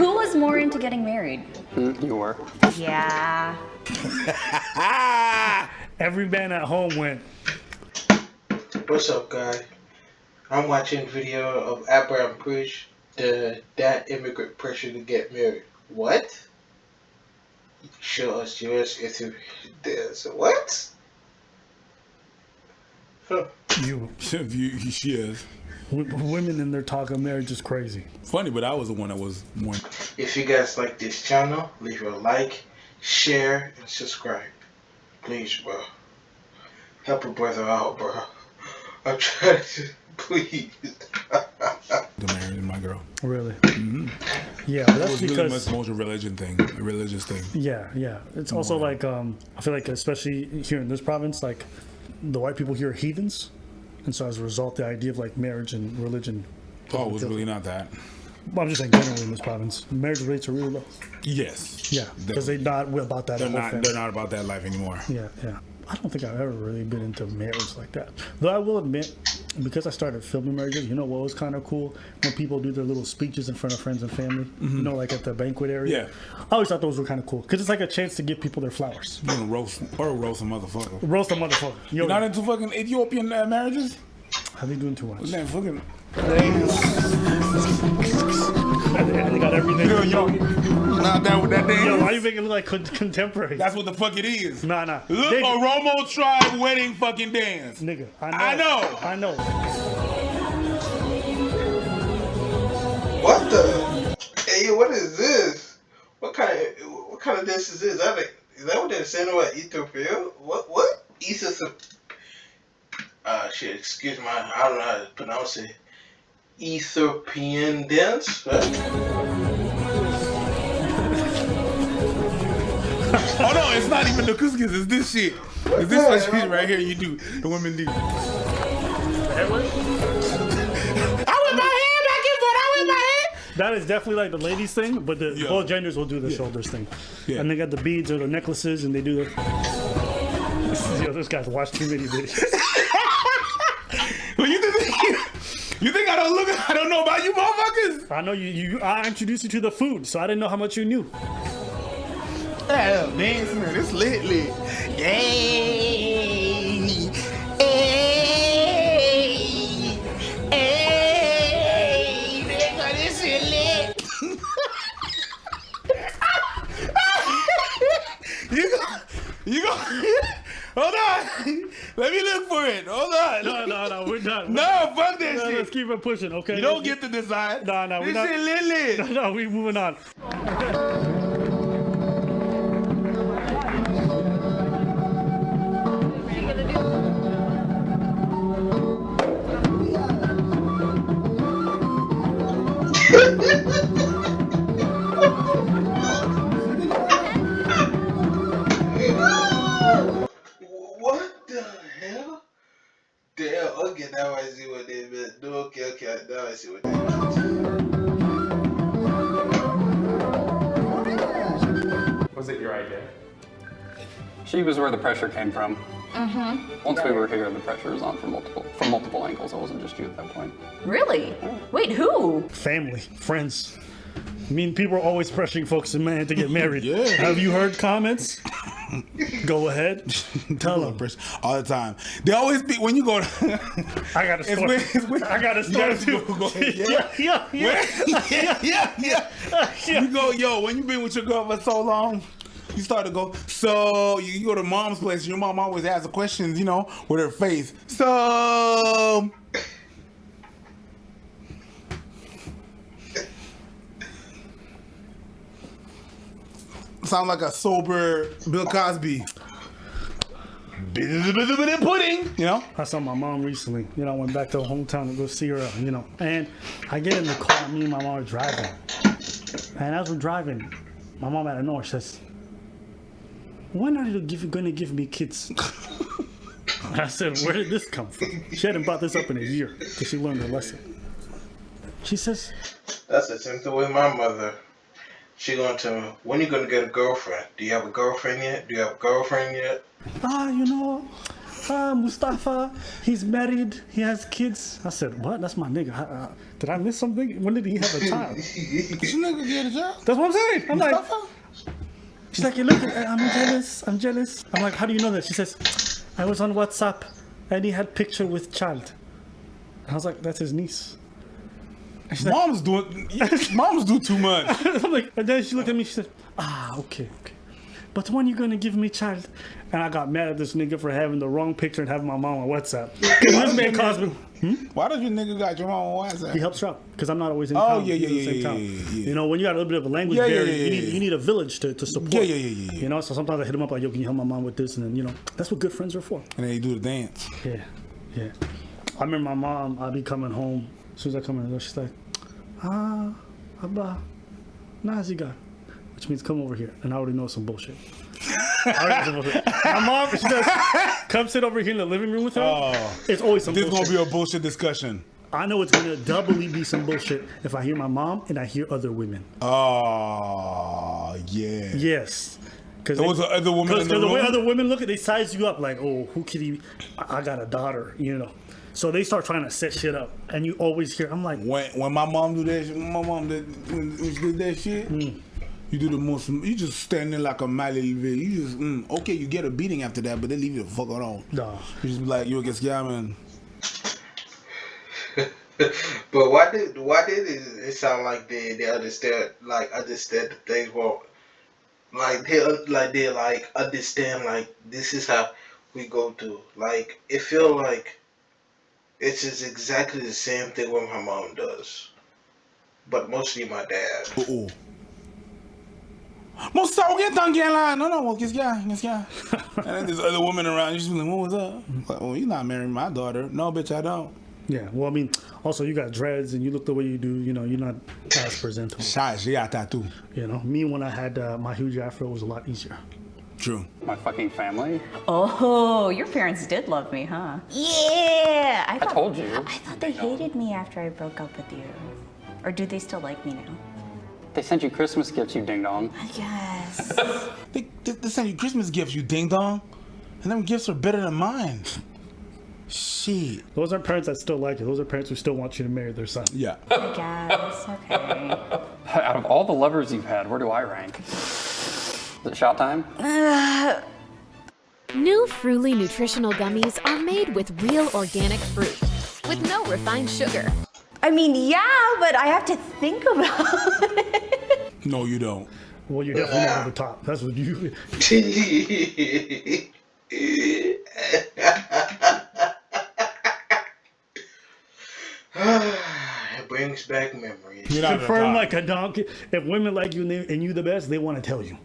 Who was more into getting married? You were. Yeah. Every man at home went. What's up, guys? I'm watching video of Abraham preach the DAT immigrant pressure to get married. What? Show us US Ethiopian Dances. What? Huh. She is. Women in their talk of marriage is crazy. Funny, but I was the one that was one. If you guys like this channel, leave a like, share, and subscribe. Please, bro. Help a brother out, bro. I'm trying to, please. The marrying my girl. Really? Mm-hmm. Yeah, but It that's was because really much more a religion thing, a religious thing. yeah. It's also like I feel like especially here in this province, like the white people here are heathens, and so as a result, the idea of like marriage and religion. Oh, it was really not that. Well, I'm just saying generally in this province, marriage rates are really low. Yes. Yeah, because they're not about that. They're not about that life anymore. Yeah. I don't think I've ever really been into marriage like that. Though I will admit, because I started filming marriages, you know what was kind of cool? When people do their little speeches in front of friends and family, you know, like at the banquet area. Yeah. I always thought those were kind of cool because it's like a chance to give people their flowers. You're gonna roast a motherfucker. Roast a motherfucker. You're not into fucking Ethiopian marriages? How they doing too much? Man, fucking. They got everything. Yo, not that with that dance. Yo, why you making it look like contemporary? That's what the fuck it is. Nah. Look, Nigga. a Romo tribe wedding fucking dance. Nigga, I know. What the? Hey, what is this? What kind of dance is this? Is that what they're saying about Ethiopia? What? Ethiopia? Shit. Excuse me. I don't know how to pronounce it. Ethiopian dance. Oh no, it's not even the couscous. It's this shit. It's this much shit right here. You do. The women do. That is definitely like the ladies thing, but the both genders will do the shoulders thing. Yeah. And they got the beads or the necklaces, and they do the. Yo, this guy's watched too many videos. Well, you think I don't know about you motherfuckers? I know you. I introduced you to the food, so I didn't know how much you knew. Yeah, dance, man. It's lit. You go. Hold on. Let me look for it. Hold on. No, we're done. No, fuck that shit. Let's keep it pushing, okay? You don't get to decide. No, we're this not. Shit lit. No, we moving on. What the hell? Damn, okay, now I see what they meant. No, okay, now I see what they meant. Was it your idea? She was where the pressure came from. Once we were here, the pressure was on from multiple angles. It wasn't just you at that point. Really? Wait, who? Family, friends. I mean, people are always pressuring folks and men to get married. Yeah. Have you heard comments? Go ahead. Tell them. All the time. They always be when you go. I got a story. I got a story too. Go ahead. Yeah. You go, yo. When you been with your girl for so long, you start to go. So you go to mom's place. And your mom always asks questions, you know, with her face. So. Sound like a sober Bill Cosby. Pudding, you know? I saw my mom recently. You know, I went back to her hometown to go see her, you know. And I get in the car, me and my mom are driving. And as we're driving, my mom out of nowhere says, "When are you going to give me kids?" I said, "Where did this come from?" She hadn't brought this up in a year because she learned her lesson. She says, That's the same thing with my mother. She going to me, when you going to get a girlfriend? Do you have a girlfriend yet? you know, Mustafa, he's married, he has kids. I said, what? That's my nigga. Did I miss something? When did he have a child? This nigga get a job. That's what I'm saying. I'm like, she's like, look, I'm jealous. I'm like, how do you know that? She says, I was on WhatsApp and he had picture with child. I was like, that's his niece. And she's like, Moms do too much. I'm like, and then she looked at me, she said, okay. But when you gonna give me child? And I got mad at this nigga for having the wrong picture and having my mom on WhatsApp. This man caused me. Why does your nigga got your mom on WhatsApp? He helps her out because I'm not always in town. Yeah. You know, when you got a little bit of a language Yeah, barrier, you need a village to support. Yeah. You know, so sometimes I hit him up like, yo, can you help my mom with this? And then, you know, that's what good friends are for. And then you do the dance. Yeah. I remember my mom, I'd be coming home. As soon as I come in the door, she's like, Abba, naziga. Which means come over here. And I already know some bullshit. My mom, she says, come sit over here in the living room with her. It's always some bullshit. This gonna be a bullshit discussion. I know it's gonna doubly be some bullshit if I hear my mom and I hear other women. Oh, yeah. Yes. Because there was other women in the room? way other women look at, they size you up like, oh, who could he? I got a daughter, you know. So they start trying to set shit up, and you always hear. I'm like, when my mom do that, when she did that shit. You do the most. You just stand there like a mile. You just okay. You get a beating after that, but they leave you the fuck alone. Nah. You just be like, you against man. But why did it sound like they understand the things wrong? They understand like this is how we go through. Like it feel like it's just exactly the same thing what my mom does, but mostly my dad. Most of get down again line. No, this guy. And then there's other women around. You just be like, what was up? Like, well, you're not marrying my daughter. No, bitch, I don't. Yeah, well, I mean, also you got dreads and you look the way you do. You know, you're not as presentable. Shy, she got tattoo. You know, me when I had my huge afro, it was a lot easier. True. My fucking family. Oh, your parents did love me, huh? Yeah! I told you. I thought they hated me after I broke up with you. Or do they still like me now? They sent you Christmas gifts, you ding dong. Yes. They send you Christmas gifts, you ding dong. And them gifts are better than mine. Shit. Those aren't parents that still like you. Those are parents who still want you to marry their son. Yeah. I guess, okay. Out of all the lovers you've had, where do I rank? Is it shot time? New Fruly nutritional gummies are made with real organic fruit, with no refined sugar. I mean, yeah, but I have to think about it. No, you don't. Well, you're definitely not at the top. That's what you. It brings back memories. Confirm like a donkey. If women like you and you the best, they want to tell you.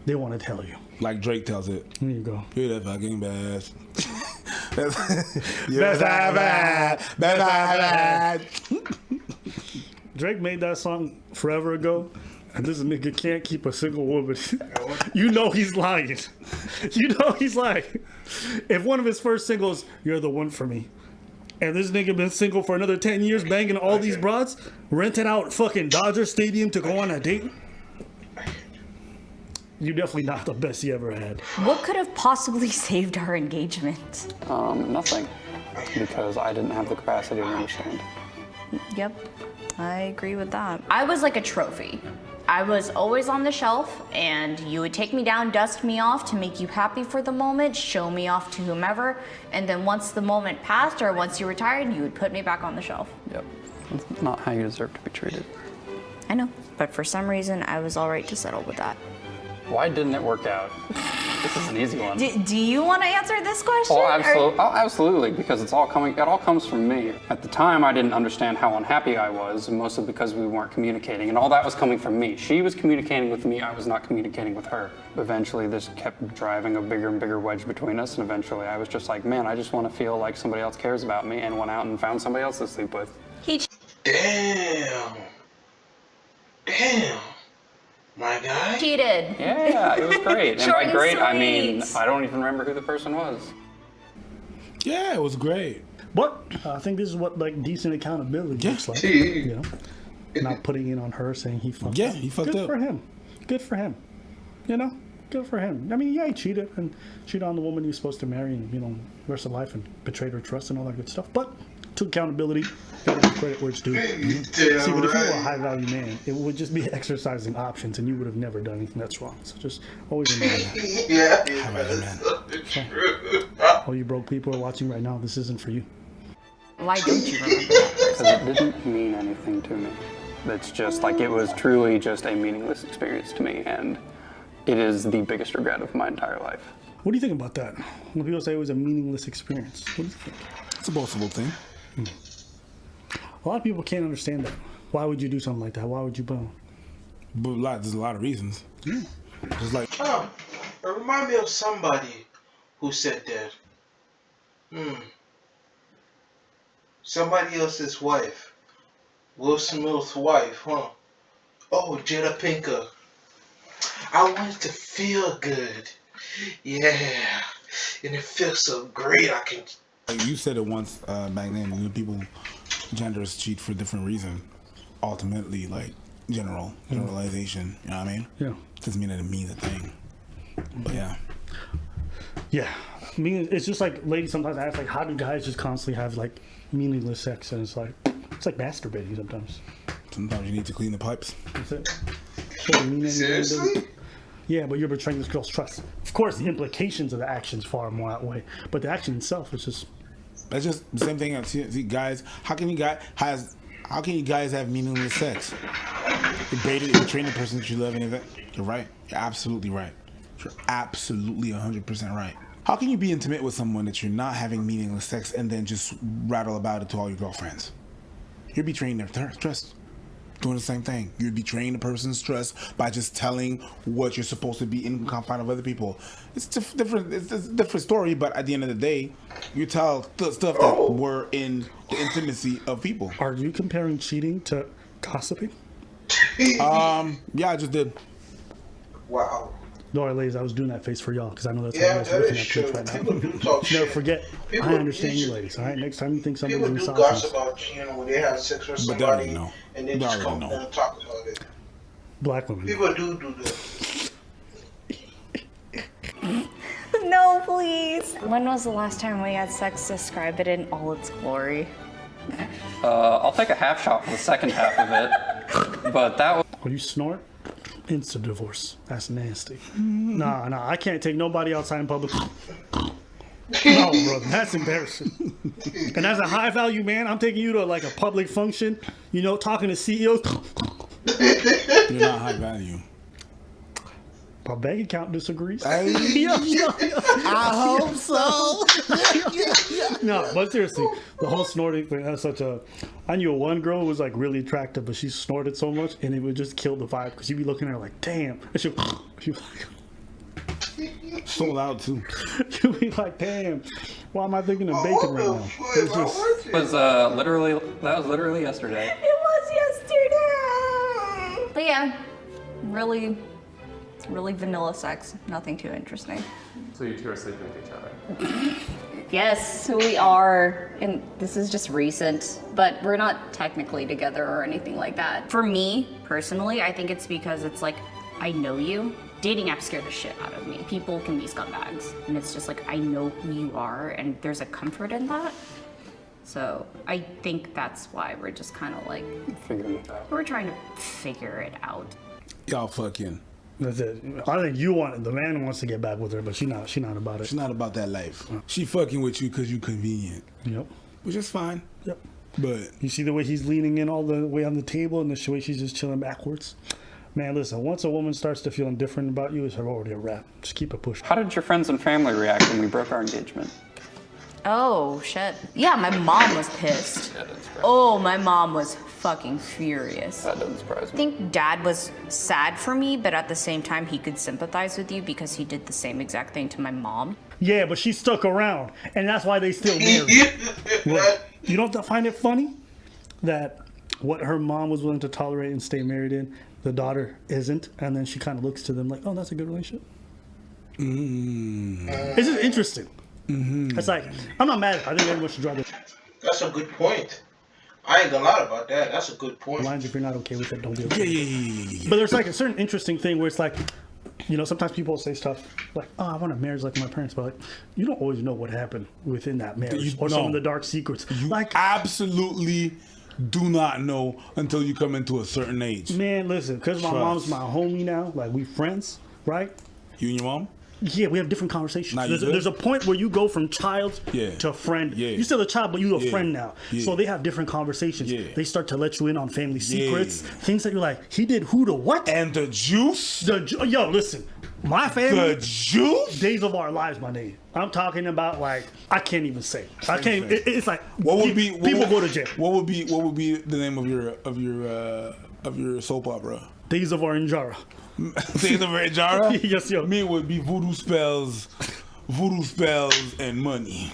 They want to tell you. Like Drake tells it. There you go. You're that fucking best. Best. Drake made that song forever ago, and this nigga can't keep a single woman. You know he's lying. You know he's lying. If one of his first singles, "You're the One for Me," and this nigga been single for another 10 years, banging all these broads, rented out fucking Dodger Stadium to go on a date, you're definitely not the best he ever had. What could have possibly saved our engagement? Nothing. Because I didn't have the capacity to understand. Yep, I agree with that. I was like a trophy. I was always on the shelf, and you would take me down, dust me off to make you happy for the moment, show me off to whomever, and then once the moment passed or once you retired, you would put me back on the shelf. Yep. That's not how you deserve to be treated. I know, but for some reason, I was all right to settle with that. Why didn't it work out? This is an easy one. Do you want to answer this question? Absolutely, because it all comes from me. At the time, I didn't understand how unhappy I was, mostly because we weren't communicating, and all that was coming from me. She was communicating with me, I was not communicating with her. Eventually, this kept driving a bigger and bigger wedge between us, and eventually I was just like, man, I just want to feel like somebody else cares about me, and went out and found somebody else to sleep with. Damn. My guy? Cheated. Yeah, it was great. And by Short great, and I mean, sweet. I don't even remember who the person was. Yeah, it was great. But I think this is what like decent accountability looks like. Yeah. You know, not putting it on her saying he fucked up. Yeah, he fucked Good up. for him. Good for him. You know, good for him. I mean, yeah, he cheated on the woman he was supposed to marry, and rest of life, and betrayed her trust and all that good stuff. But took accountability, got to give credit where it's due. See, but if you were a high value man, it would just be exercising options, and you would have never done anything that's wrong. So just always remember that. Yeah, All you broke people are watching right now. This isn't for you. Why don't you remember that Because person? it didn't mean anything to me. It's just like it was truly just a meaningless experience to me, and it is the biggest regret of my entire life. What do you think about that? When people say it was a meaningless experience, what do you think? It's a boastful thing. A lot of people can't understand that. Why would you do something like that? Why would you bone? But there's a lot of reasons. Yeah. Just like it remind me of somebody who said that. Somebody else's wife. Will Smith's wife, huh? Oh, Jada Pinkett. I wanted to feel good. Yeah. And it feels so great. I can. like you said it once back then. People, genders cheat for different reasons. Ultimately, like generalization. You know what I mean? Yeah. Doesn't mean that it means a thing. But yeah. Yeah. I mean, it's just like ladies sometimes ask, like, how do guys just constantly have like meaningless sex? And it's like masturbating sometimes. Sometimes you need to clean the pipes. That's it. Doesn't mean anything, doesn't- Seriously? Yeah, but you're betraying this girl's trust. Of course, the implications of the actions far more outweigh, but the action itself is just. That's just the same thing. See, guys, how can you guys have meaningless sex? You're betraying the person that you love, and you're right. You're absolutely right. You're absolutely 100% right. How can you be intimate with someone that you're not having meaningless sex and then just rattle about it to all your girlfriends? You're betraying their trust. Doing the same thing. You're betraying the person's trust by just telling what you're supposed to be in confine of other people. It's different. It's a different story, but at the end of the day, you tell stuff that were in the intimacy of people. Are you comparing cheating to gossiping? Yeah, I just did. Wow. No, ladies, I was doing that face for y'all because I know that's Yeah, how you guys that looking is at true. Twitch right People now. do talk Never shit. forget, People I understand you, usually- ladies. All right, next time you think somebody's People do misogyny, gossip about, when they have sex with But they already somebody know. and they They just already come know. and talk about it. black women. People do that. No, please. When was the last time we had sex? Describe it in all its glory. I'll take a half shot for the second half of it, but that was. When you snort, instant divorce. That's nasty. Nah, I can't take nobody outside in public. No, brother, that's embarrassing. And as a high value man, I'm taking you to like a public function, talking to CEOs. You're not high value. My bank account disagrees. I hope so. No, but seriously, the whole snorting thing, that's such a. I knew one girl who was like really attractive, but she snorted so much and it would just kill the vibe because you'd be looking at her like, damn. And she was like, So loud too. you'd be like, damn, why am I thinking of bacon right now? It's just, was literally yesterday. It was yesterday. But yeah, really vanilla sex. Nothing too interesting. So you two are sleeping with each other? Yes, we are. And this is just recent, but we're not technically together or anything like that. For me, personally, I think it's because it's like, I know you. Dating apps scare the shit out of me. People can be scumbags. And it's just like, I know who you are, and there's a comfort in that. So I think that's why we're just kind of like, Figuring it out. we're trying to figure it out. Y'all fucking. that's it. I think the man wants to get back with her, but she's not about it. She's not about that life. She fucking with you because you convenient, Yep. which is fine. Yep. But You see the way he's leaning in all the way on the table and the way she's just chilling backwards? Man, listen, once a woman starts to feel indifferent about you, it's already a wrap. Just keep it pushing. How did your friends and family react when we broke our engagement? Oh, shit. Yeah, my mom was pissed. That doesn't surprise Oh, my mom was fucking furious. That doesn't surprise I me. think dad was sad for me, but at the same time, he could sympathize with you because he did the same exact thing to my mom. Yeah, but she stuck around, and that's why they still married. Right. You don't find it funny that what her mom was willing to tolerate and stay married in, the daughter isn't, and then she kind of looks to them like, oh, that's a good relationship? It's just interesting. It's like, I'm not mad. I think everyone should draw the That's a good point. I ain't gonna lie about that. That's a good point. lines. If you're not okay with it, don't be okay. yeah. But there's like a certain interesting thing where it's like, You know, sometimes people say stuff like, "Oh, I want a marriage like my parents," but like, you don't always know what happened within that marriage or some of the dark secrets. You like, absolutely do not know until you come into a certain age. man, listen, because my Trust. mom's my homie now, like we friends, right? You and your mom? Yeah, we have different conversations. Nah, you There's, good? there's a point where you go from child Yeah. to friend. Yeah. You're still a child, but you're a Yeah. friend now. Yeah. So they have different conversations. Yeah. They start to let you in on family secrets, Yeah. things that you're like, he did who to what? And the juice? Yo, listen, my family, The juice? days of our lives, my nigga. I'm talking about like I can't even say. I can't. Say. It's like What would be people go to jail. What would be the name of your soap opera? Days of our Injara. Days of Red Jara? Yes, yo. Me would be voodoo spells and money.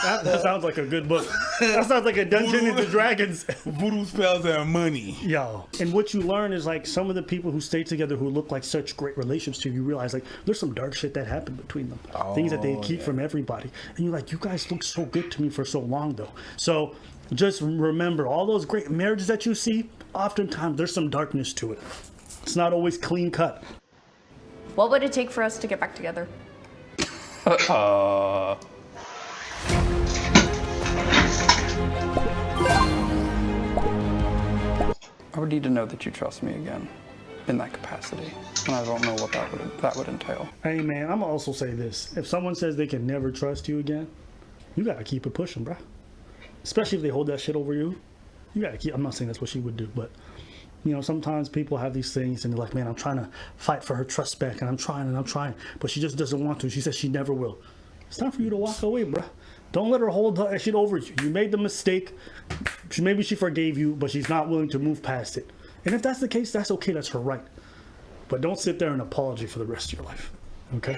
That sounds like a good book. That sounds like a Dungeons and Dragons. Voodoo spells and money. Yo, and what you learn is like some of the people who stay together who look like such great relationships to you, you realize like there's some dark shit that happened between them. Things that they keep from everybody. And you're like, you guys look so good to me for so long though. So just remember all those great marriages that you see, oftentimes there's some darkness to it. It's not always clean cut. What would it take for us to get back together? I would need to know that you trust me again in that capacity. And I don't know what that would entail. Hey man, I'm gonna also say this. If someone says they can never trust you again, you gotta keep it pushing, bruh. Especially if they hold that shit over you. You gotta keep, I'm not saying that's what she would do, but you know, sometimes people have these things and they're like, man, I'm trying to fight for her trust back and I'm trying, but she just doesn't want to. She says she never will. It's time for you to walk away, bruh. Don't let her hold that shit over you. You made the mistake. Maybe she forgave you, but she's not willing to move past it. And if that's the case, that's okay. That's her right. But don't sit there and apology for the rest of your life, okay?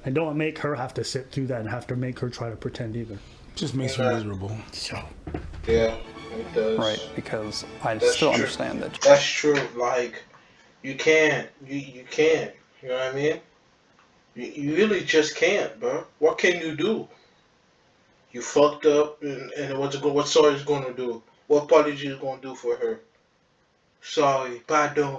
And don't make her have to sit through that and have to make her try to pretend either. Just makes her miserable. So, Yeah, it does. Right, because I That's still true. understand that. That's true. Like, you can't. You can't. You know what I mean? You really just can't, bro. What can you do? You fucked up, and what sorry's going to do? What apology is going to do for her? Sorry, pardon.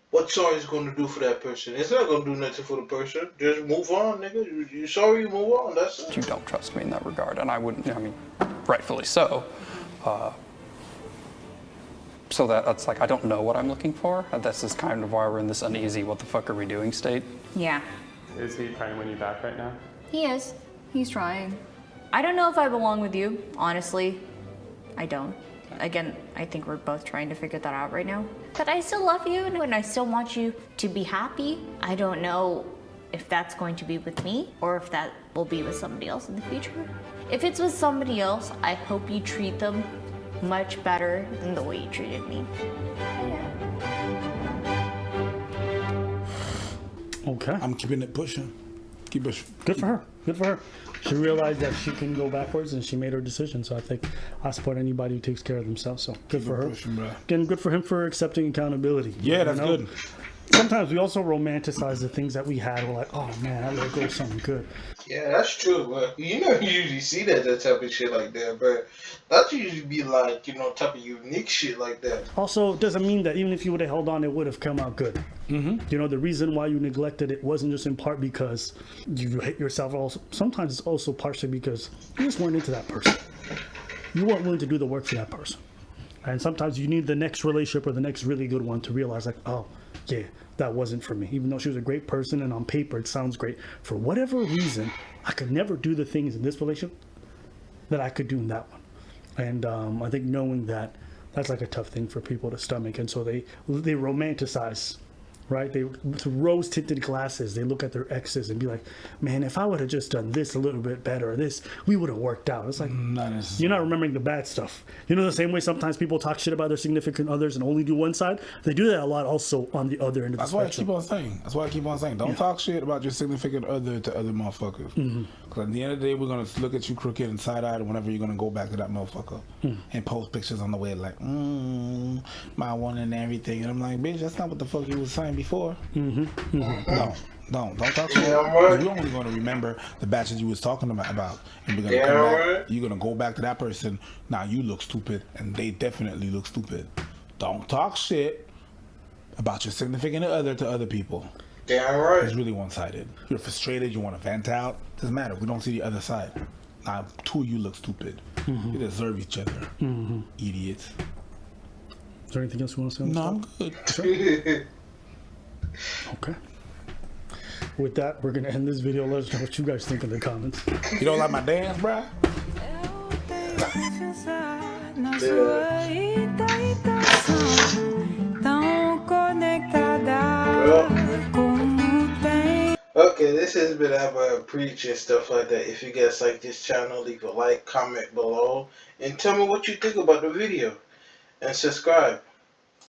What sorry is going to do for that person? It's not going to do nothing for the person. Just move on, nigga. You sorry, you move on. That's it. You don't trust me in that regard, and I wouldn't, I mean, rightfully so. So that's like, I don't know what I'm looking for. This is kind of why we're in this uneasy, what the fuck are we doing state. Yeah. Is he trying to win you back right now? He is. He's trying. I don't know if I belong with you, honestly. I don't. Again, I think we're both trying to figure that out right now. But I still love you and I still want you to be happy. I don't know if that's going to be with me or if that will be with somebody else in the future. If it's with somebody else, I hope you treat them much better than the way you treated me. okay. I'm keeping it pushing. Keep it. Good for her. Good for her. She realized that she can go backwards and she made her decision. So I think I support anybody who takes care of themselves. So good for her. pushing, bro. Again, good for him for accepting accountability. Yeah, that's good. Sometimes we also romanticize the things that we had. We're like, oh man, I let go of something good. Yeah, that's true, but you know, you usually see that type of shit like that, but that usually be like, you know, type of unique shit like that. Also, it doesn't mean that even if you would have held on, it would have come out good. Mm-hmm. You know, the reason why you neglected it wasn't just in part because you hate yourself. Also, sometimes it's also partially because you just weren't into that person. You weren't willing to do the work for that person. And sometimes you need the next relationship or the next really good one to realize, like, oh, yeah, that wasn't for me. Even though she was a great person and on paper it sounds great, for whatever reason, I could never do the things in this relationship that I could do in that one. And I think knowing that, that's like a tough thing for people to stomach. And so they romanticize, right? They, with rose-tinted glasses, they look at their exes and be like, man, if I would have just done this a little bit better, or this, we would have worked out. It's like, you're not remembering the bad stuff. You know, the same way sometimes people talk shit about their significant others and only do one side. They do that a lot also on the other end of the That's why I spectrum. keep on saying. Don't talk shit about your significant other to other motherfuckers. Because at the end of the day, we're going to look at you crooked and side-eyed whenever you're going to go back to that motherfucker and post pictures on the way like, my one and everything. And I'm like, bitch, that's not what the fuck you was saying before. Don't talk shit. right. You're only going to remember the batches you was talking about. And you're going to Yeah, come back. right. You're going to go back to that person. Now you look stupid, and they definitely look stupid. Don't talk shit about your significant other to other people. Damn right. It's really one-sided. You're frustrated, you want to vent out. Doesn't matter. We don't see the other side. Now, two of you look stupid. You deserve each other. Idiots. Is there anything else you want to say on this No, I'm topic? good. Okay. With that, we're going to end this video. Let us know what you guys think in the comments. You don't like my dance, bruh? Okay, this has been about preach and stuff like that. If you guys like this channel, leave a like, comment below, and tell me what you think about the video. And subscribe.